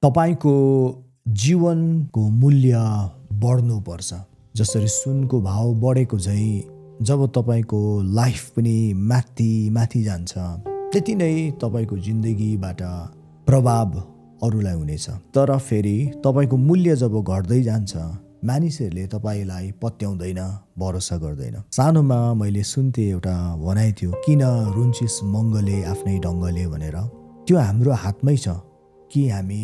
तपाईको जीवनको मूल्य बढ्नुपर्छ। जसरी सुनको भाव बढेको झैँ जब तपाईको लाइफ पनि माथि माथि जान्छ, त्यति नै तपाईको जिन्दगीबाट प्रभाव अरूलाई हुनेछ। तर फेरि तपाईको मूल्य जब घट्दै जान्छ, मानिसहरूले तपाईलाई पत्याउँदैन, भरोसा गर्दैन। सानोमा मैले सुन्थे एउटा भनाइ थियो, किन रुन्चिस मङ्गले आफ्नै ढङ्गले भनेर। त्यो हाम्रो हातमै छ कि हामी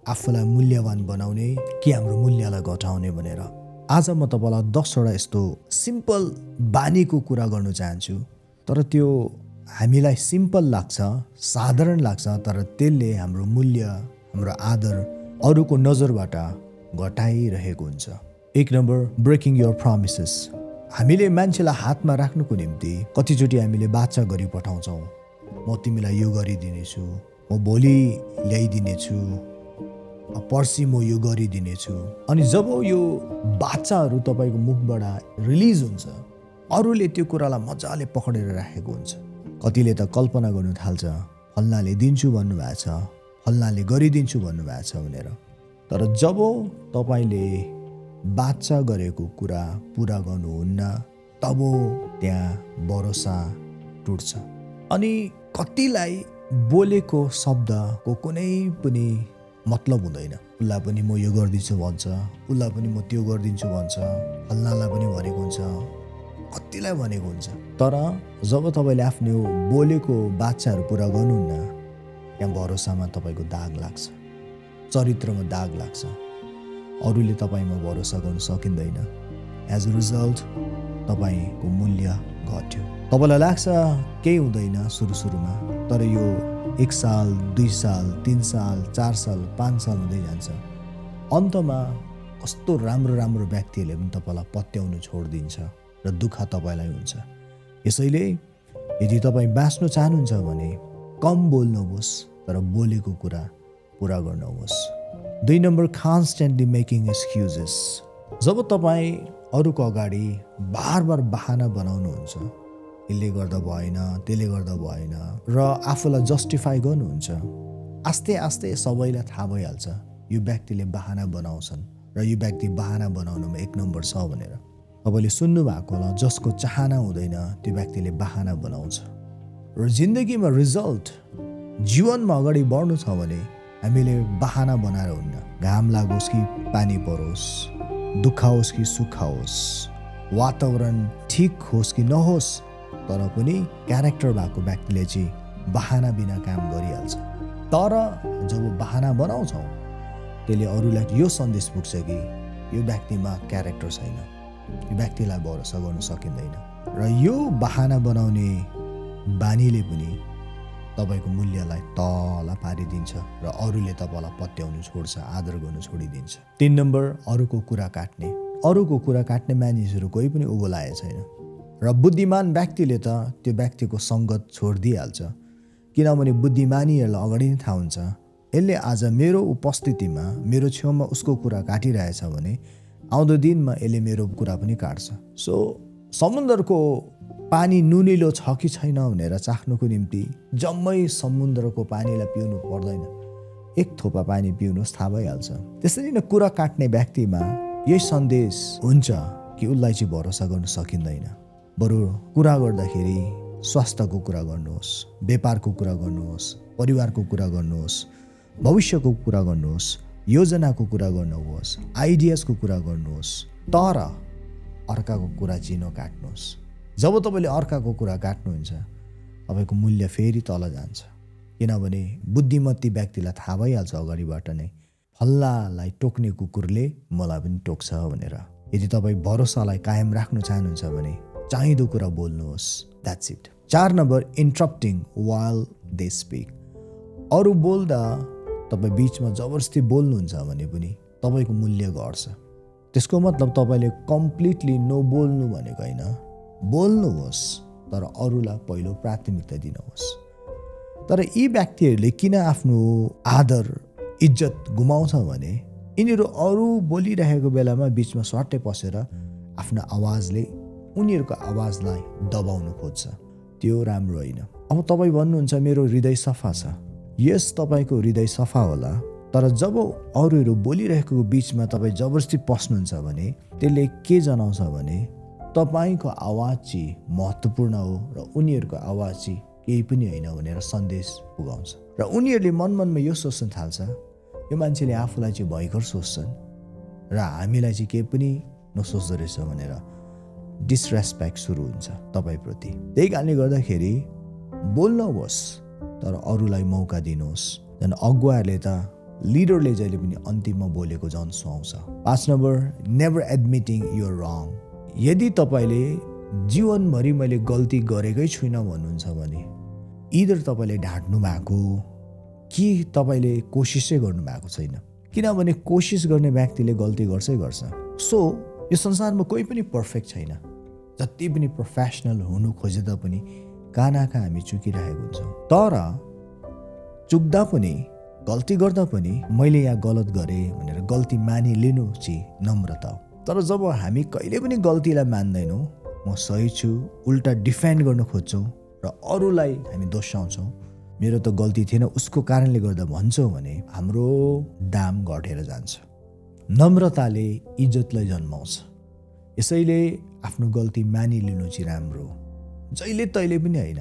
आफूलाई मूल्यवान बनाउने कि हाम्रो मूल्यलाई घटाउने भनेर। आज म तपाईलाई 10वटा यस्तो सिम्पल बानीको कुरा गर्नु चाहन्छु। तर त्यो हामीलाई सिम्पल लाग्छ, साधारण लाग्छ, तर त्यसले हाम्रो मूल्य, हाम्रो आदर अरूको नजरबाट घटाइरहेको हुन्छ। 1 नम्बर, ब्रेकिङ योर प्रमिसेस। हामीले मान्छेलाई हातमा राख्नुको निम्ति कतिचोटि हामीले वाचा गरी पठाउँछौँ। म तिमीलाई यो गरिदिनेछु, म भोलि ल्याइदिनेछु, पर्सि म यो गरिदिनेछु। अनि जब यो वाचाहरू तपाईँको मुखबाट रिलिज हुन्छ, अरूले त्यो कुरालाई मजाले पक्रेर राखेको हुन्छ। कतिले त कल्पना गर्नु थाल्छ, फल्नाले दिन्छु भन्नुभएको छ, फल्नाले गरिदिन्छु भन्नुभएको छ भनेर। तर जब तपाईँले वाचा गरेको कुरा पुरा गर्नुहुन्न, तब त्यहाँ भरोसा टुट्छ। अनि कतिलाई बोलेको शब्दको कुनै पनि मतलब हुँदैन। उसलाई पनि म यो गरिदिन्छु भन्छ, उसलाई पनि म त्यो गरिदिन्छु भन्छ, फल्नालाई पनि भनेको हुन्छ, कतिलाई भनेको हुन्छ। तर जब तपाईँले आफ्नो बोलेको वाचाहरू पुरा गर्नुहुन्न, त्यहाँ भरोसामा तपाईँको दाग लाग्छ, चरित्रमा दाग लाग्छ, अरूले तपाईँमा भरोसा गर्नु सकिँदैन। एज अ रिजल्ट तपाईँको मूल्य घट्यो। तपाईँलाई लाग्छ केही हुँदैन सुरुमा, तर यो 1 साल, 2 साल, 3 साल, 4 साल, 5 साल हुँदै जान्छ। अन्तमा कस्तो राम्रो राम्रो व्यक्तिहरूले पनि तपाईँलाई पत्याउनु छोडिदिन्छ र दुःख तपाईँलाई हुन्छ। यसैले यदि तपाईँ बाँच्न चाहनुहुन्छ भने कम बोल्नुहोस्, तर बोलेको कुरा पुरा गर्नुहोस्। 2 नम्बर, कन्स्टेन्टली मेकिङ एक्सक्युजेस। जब तपाईँ अरूको अगाडि बार बार बहाना बनाउनुहुन्छ, यसले गर्दा भएन, त्यसले गर्दा भएन, र आफूलाई जस्टिफाई गर्नुहुन्छ, आस्ते आस्ते सबैलाई थाहा भइहाल्छ यो व्यक्तिले बहाना बनाउँछन् र यो व्यक्ति बहाना बनाउनुमा 1 नम्बर छ भनेर। तपाईँले सुन्नु भएको होला, जसको चाहना हुँदैन त्यो व्यक्तिले बहाना बनाउँछ। र जिन्दगीमा रिजल्ट, जीवनमा अगाडि बढ्नु छ भने हामीले बहाना बनाएर हुन्न। घाम लागोस् कि पानी परोस्, दुःख होस् कि सुख होस्, वातावरण ठिक होस् कि नहोस्, तर पनि क्यारेक्टर भएको व्यक्तिले चाहिँ बहाना बिना काम गरिहाल्छ। तर जब बहाना बनाउँछौँ, त्यसले अरूलाई यो सन्देश पुग्छ कि यो व्यक्तिमा क्यारेक्टर छैन, यो व्यक्तिलाई भरोसा गर्न सकिँदैन। र यो बहाना बनाउने बानीले पनि तपाईँको मूल्यलाई तल पारिदिन्छ र अरूले तपाईँलाई पत्याउनु छोड्छ, आदर गर्नु छोडिदिन्छ। 3 नम्बर, अरूको कुरा काट्ने। अरूको कुरा काट्ने मानिसहरू कोही पनि उँभो लागेको छैन। र बुद्धिमान व्यक्तिले त त्यो व्यक्तिको सङ्गत छोडिदिइहाल्छ, किनभने बुद्धिमानीहरूलाई अगाडि नै थाहा हुन्छ, यसले आज मेरो उपस्थितिमा मेरो छेउमा उसको कुरा काटिरहेछ भने आउँदो दिनमा यसले मेरो कुरा पनि काट्छ। सो समुद्रको पानी नुनिलो छ कि छैन भनेर चाख्नुको निम्ति जम्मै समुद्रको पानीलाई पिउनु पर्दैन, 1 थोपा पानी पिउनुहोस्, थाहा भइहाल्छ। त्यसरी नै कुरा काट्ने व्यक्तिमा यही सन्देश हुन्छ कि उसलाई चाहिँ भरोसा गर्न सकिँदैन। बरु कुरा गर्दाखेरि स्वास्थ्यको कुरा गर्नुहोस्, व्यापारको कुरा गर्नुहोस्, परिवारको कुरा गर्नुहोस्, भविष्यको कुरा गर्नुहोस्, योजनाको कुरा गर्नुहोस्, आइडियाजको कुरा गर्नुहोस्, तर अर्काको कुरा चाहिँ नकाट्नुहोस्। जब तपाईँले अर्काको कुरा काट्नुहुन्छ, तपाईँको मूल्य फेरि तल जान्छ, किनभने बुद्धिमती व्यक्तिलाई थाहा भइहाल्छ अगाडिबाट नै, फल्लालाई टोक्ने कुकुरले मलाई पनि टोक्छ भनेर। यदि तपाईँ भरोसालाई कायम राख्न चाहनुहुन्छ भने चाहिँदो कुरा बोल्नुहोस्, that's it. 4 number, interrupting while they speak. अरू बोल्दा तपाईँ बिचमा जबरजस्ती बोल्नुहुन्छ भने पनि तपाईँको मूल्य घट्छ। त्यसको मतलब तपाईँले कम्प्लिटली नबोल्नु भनेको होइन, बोल्नुहोस्, तर अरूलाई पहिलो प्राथमिकता दिनुहोस्। तर यी व्यक्तिहरूले किन आफ्नो आदर, इज्जत गुमाउँछ भने यिनीहरू अरू बोलिरहेको बेलामा बिचमा स्वाट्टै पसेर आफ्नो आवाजले उनीहरूको आवाजलाई दबाउनु खोज्छ। त्यो राम्रो होइन। अब तपाईँ भन्नुहुन्छ मेरो हृदय सफा छ। यस तपाईँको हृदय सफा होला, तर जब अरूहरू बोलिरहेको बिचमा तपाईँ जबरजस्ती पस्नुहुन्छ भने त्यसले के जनाउँछ भने तपाईँको आवाज चाहिँ महत्त्वपूर्ण हो र उनीहरूको आवाज चाहिँ केही पनि होइन भनेर सन्देश पुगाउँछ। र उनीहरूले मनमनमा यो सोच्न थाल्छ, यो मान्छेले आफूलाई चाहिँ भयङ्कर सोच्छन् र हामीलाई चाहिँ केही पनि नसोच्दो रहेछ भनेर डिसरेस्पेक्ट सुरु हुन्छ तपाईँप्रति। त्यही कारणले गर्दाखेरि बोल्नुहोस् तर अरूलाई मौका दिनुहोस्। झन् अगुवाहरूले त लिडरले जहिले पनि अन्तिममा बोलेको झन् सुहाउँछ। 5 नम्बर, नेभर एडमिटिङ युर रङ। यदि तपाईँले जीवनभरि मैले गल्ती गरेकै छुइनँ भन्नुहुन्छ भने इदर तपाईँले ढाँट्नु भएको कि तपाईँले कोसिसै गर्नु भएको छैन। किनभने कोसिस गर्ने व्यक्तिले गल्ती गर्छै गर्छ। सो यो संसारमा कोही पनि पर्फेक्ट छैन। जति पनि प्रोफेसनल हुनु खोजे तापनि कहाँ न कहाँ हामी चुकिरहेको हुन्छौँ। तर चुक्दा पनि गल्ती गर्दा पनि मैले यहाँ गलत गरेँ भनेर गल्ती मानिलिनु चाहिँ नम्रता हो। तर जब हामी कहिले पनि गल्तीलाई मान्दैनौँ, म सही छु, उल्टा डिफेन्ड गर्न खोज्छौँ र अरूलाई हामी दोषाउँछौँ, मेरो त गल्ती थिएन उसको कारणले गर्दा भन्छौँ भने हाम्रो दाम घटेर जान्छ। नम्रताले इज्जतलाई जन्माउँछ। यसैले आफ्नो गल्ती मानिलिनु चाहिँ राम्रो हो। जहिले तहिले पनि होइन,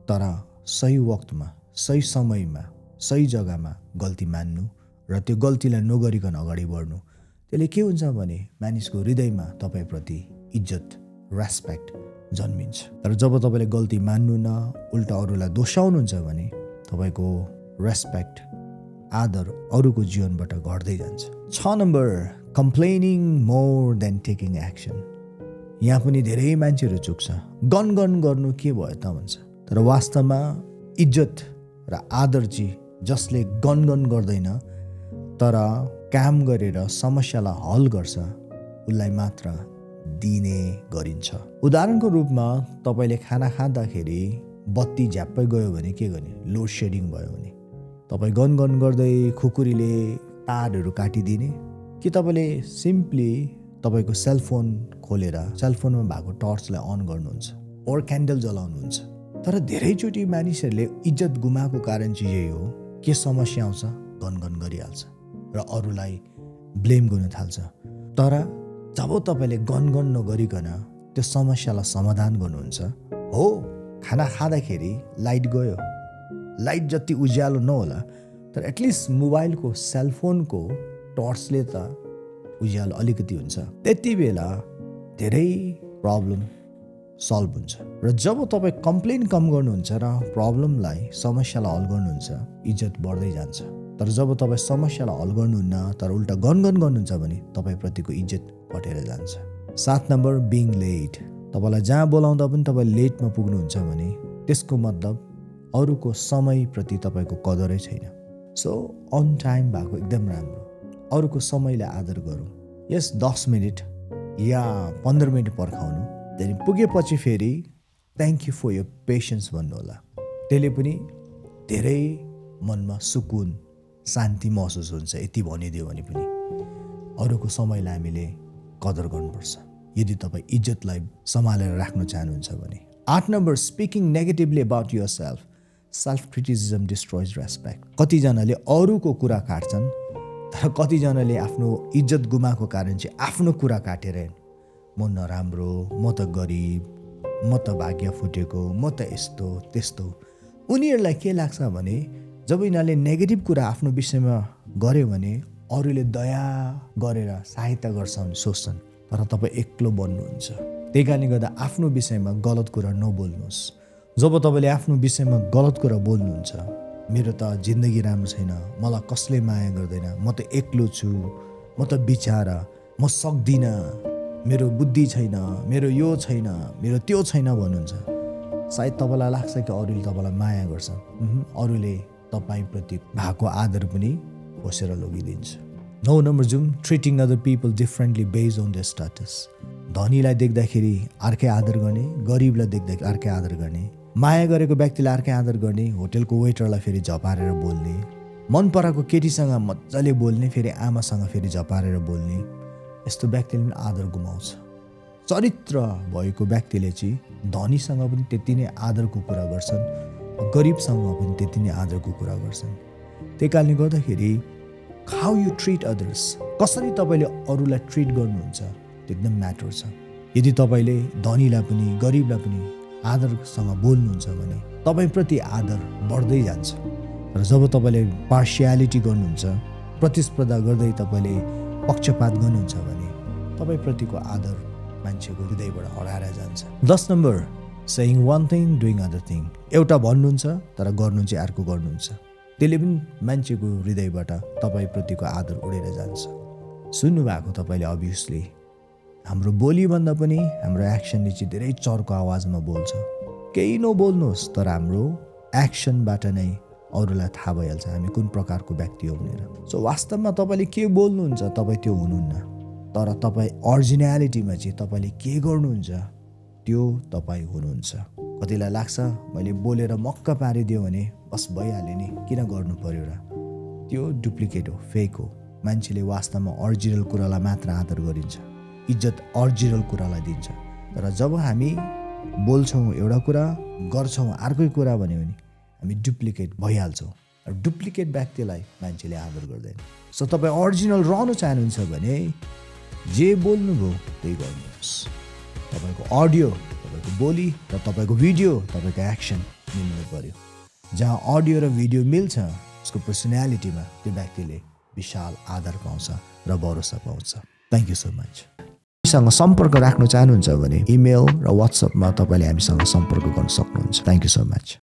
तर सही वक्तमा, सही समयमा, सही जग्गामा गल्ती मान्नु र त्यो गल्तीलाई नगरिकन अगाडि बढ्नु। त्यसले के हुन्छ भने मानिसको हृदयमा तपाईँप्रति इज्जत, रेस्पेक्ट जन्मिन्छ। तर जब तपाईँले गल्ती मान्नु न, उल्टा अरूलाई दोषाउनुहुन्छ भने तपाईँको रेस्पेक्ट, आदर अरूको जीवनबाट घट्दै जान्छ। 6 number, complaining more than taking action. यहाँ पनि धेरै मान्छेहरू चुक्छ। गनगन गर्नु के भयो त भन्छ। तर वास्तवमा इज्जत र आदर चाहिँ जसले गनगन गर्दैन तर काम गरेर समस्यालाई हल गर्छ उसलाई मात्र दिने गरिन्छ। उदाहरणको रूपमा तपाईँले खाना खाँदाखेरि बत्ती झ्याप्पै गयो भने के गर्ने? लोड सेडिङ भयो भने तपाईँ गनगन गर्दै खुकुरीले तारहरू काटिदिने कि तपाईँले सिम्पली तपाईँको सेलफोन खोलेर सेलफोनमा भएको टर्चलाई अन गर्नुहुन्छ ओर क्यान्डल जलाउनुहुन्छ। तर धेरैचोटि मानिसहरूले इज्जत गुमाएको कारण चाहिँ यही हो, के समस्या आउँछ गनगन गरिहाल्छ र अरूलाई ब्लेम गर्न थाल्छ। तर जब तपाईँले गनगन नगरिकन त्यो समस्यालाई समाधान गर्नुहुन्छ, हो खाना खाँदाखेरि लाइट गयो, लाइट जति उज्यालो नहोला तर एटलिस्ट मोबाइलको सेलफोनको टर्चले त उज्यालो अलिकति हुन्छ। त्यति बेला धेरै प्रब्लम सल्भ हुन्छ। र जब तपाईँ कम्प्लेन कम गर्नुहुन्छ र प्रब्लमलाई, समस्यालाई हल गर्नुहुन्छ, इज्जत बढ्दै जान्छ। तर जब तपाईँ समस्यालाई हल गर्नुहुन्न तर उल्टा गनगन गर्नुहुन्छ भने तपाईँप्रतिको इज्जत घटेर जान्छ। 7 नम्बर, बिङ लेट। तपाईँलाई जहाँ बोलाउँदा पनि तपाईँ लेटमा पुग्नुहुन्छ भने त्यसको मतलब अरूको समयप्रति तपाईँको कदरै छैन। सो अन टाइम भएको एकदम राम्रो। अरूको समयलाई आदर गरौँ। यस 10 मिनट या 15 मिनट पर्खाउनु, त्यहाँदेखि पुगेपछि फेरि thank you for your patience भन्नुहोला। त्यसले पनि धेरै मनमा सुकुन, शान्ति महसुस हुन्छ। यति भनिदियो भने पनि अरूको समयलाई हामीले कदर गर्नुपर्छ यदि तपाईँ इज्जतलाई सम्हालेर राख्न चाहनुहुन्छ भने। 8 number, speaking negatively about yourself. Self criticism destroys respect. कतिजनाले अरूको कुरा काट्छन् तर कतिजनाले आफ्नो इज्जत गुमाएको कारण चाहिँ आफ्नो कुरा काटेर म नराम्रो, म त गरिब, म त भाग्य फुटेको, म त यस्तो त्यस्तो। उनीहरूलाई के लाग्छ भने जब यिनीहरूले नेगेटिभ कुरा आफ्नो विषयमा गर्यो भने अरूले दया गरेर सहायता गर्छ भने सोच्छन्, तर तपाईँ एक्लो बन्नुहुन्छ। त्यही कारणले गर्दा आफ्नो विषयमा गलत कुरा नबोल्नुहोस्। जब तपाईँले आफ्नो विषयमा गलत कुरा बोल्नुहुन्छ, मेरो त जिन्दगी राम्रो छैन, मलाई कसले माया गर्दैन, म त एक्लो छु, म त बिचारा, म सक्दिनँ, मेरो बुद्धि छैन, मेरो यो छैन, मेरो त्यो छैन भन्नुहुन्छ, सायद तपाईँलाई लाग्छ कि अरूले तपाईँलाई माया गर्छ। अरूले तपाईँप्रति भएको आदर पनि खोसेर लगिदिन्छ। 9 नम्बर जुम, treating other people differently based on their status. धनीलाई देख्दाखेरि अर्कै आदर गर्ने, गरिबलाई देख्दाखेरि अर्कै आदर गर्ने, माया गरेको व्यक्तिलाई अर्कै आदर गर्ने, होटेलको वेटरलाई फेरि झपारेर बोल्ने, मन पराएको केटीसँग मजाले बोल्ने, फेरि आमासँग फेरि झपारेर बोल्ने, यस्तो व्यक्तिले पनि आदर गुमाउँछ। चरित्र भएको व्यक्तिले चाहिँ धनीसँग पनि त्यति नै आदरको कुरा गर्छन्, गरिबसँग पनि त्यति नै आदरको कुरा गर्छन्। त्यही कारणले गर्दाखेरि हाउ यु ट्रिट अदर्स, कसरी तपाईँले अरूलाई ट्रिट गर्नुहुन्छ त्यो एकदम म्याटर छ। यदि तपाईँले धनीलाई पनि गरिबलाई पनि आदरसँग बोल्नुहुन्छ भने तपाईँप्रति आदर बढ्दै जान्छ। र जब तपाईँले पार्सियालिटी गर्नुहुन्छ, प्रतिस्पर्धा गर्दै तपाईँले पक्षपात गर्नुहुन्छ भने तपाईँप्रतिको आदर मान्छेको हृदयबाट हराएर जान्छ। 10 number, saying one thing doing other thing. एउटा भन्नुहुन्छ तर गर्नु चाहिँ अर्को गर्नुहुन्छ, त्यसले पनि मान्छेको हृदयबाट तपाईँप्रतिको आदर उडेर जान्छ। सुन्नुभएको तपाईँले अभियसली हाम्रो बोलीभन्दा पनि हाम्रो एक्सनले चाहिँ धेरै चर्को आवाजमा बोल्छ। केही नबोल्नुहोस् तर हाम्रो एक्सनबाट नै अरूलाई थाहा भइहाल्छ हामी कुन प्रकारको व्यक्ति हो भनेर। सो वास्तवमा तपाईँले के बोल्नुहुन्छ तपाईँ त्यो हुनुहुन्न, तर तपाईँ अरिजिनालिटीमा चाहिँ तपाईँले के गर्नुहुन्छ त्यो तपाईँ हुनुहुन्छ। कतिलाई लाग्छ मैले बोलेर मक्क पारिदियो भने बस भइहाल्यो नि, किन गर्नु पर्यो र? त्यो डुप्लिकेट हो, फेक हो। मान्छेले वास्तवमा अरिजिनल कुरालाई मात्र आदर गरिन्छ, इज्जत अरिजिनल कुरालाई दिन्छ। तर जब हामी बोल्छौँ एउटा कुरा, गर्छौँ अर्कै कुरा भन्यो भने हामी डुप्लिकेट भइहाल्छौँ। र डुप्लिकेट व्यक्तिलाई मान्छेले आदर गर्दैन। सो तपाईँ अरिजिनल रहनु चाहनुहुन्छ भने जे बोल्नुभयो त्यही गर्नुहोस्। तपाईँको अडियो, तपाईँको बोली र तपाईँको भिडियो, तपाईँको एक्सन मिल्नु पर्यो। जहाँ अडियो र भिडियो मिल्छ उसको पर्सनालिटीमा त्यो व्यक्तिले विशाल आदर पाउँछ र भरोसा पाउँछ। Thank you so much. हामीसँग सम्पर्क राख्न चाहनुहुन्छ भने इमेल र वाट्सएपमा तपाईँले हामीसँग सम्पर्क गर्न सक्नुहुन्छ। Thank you so much.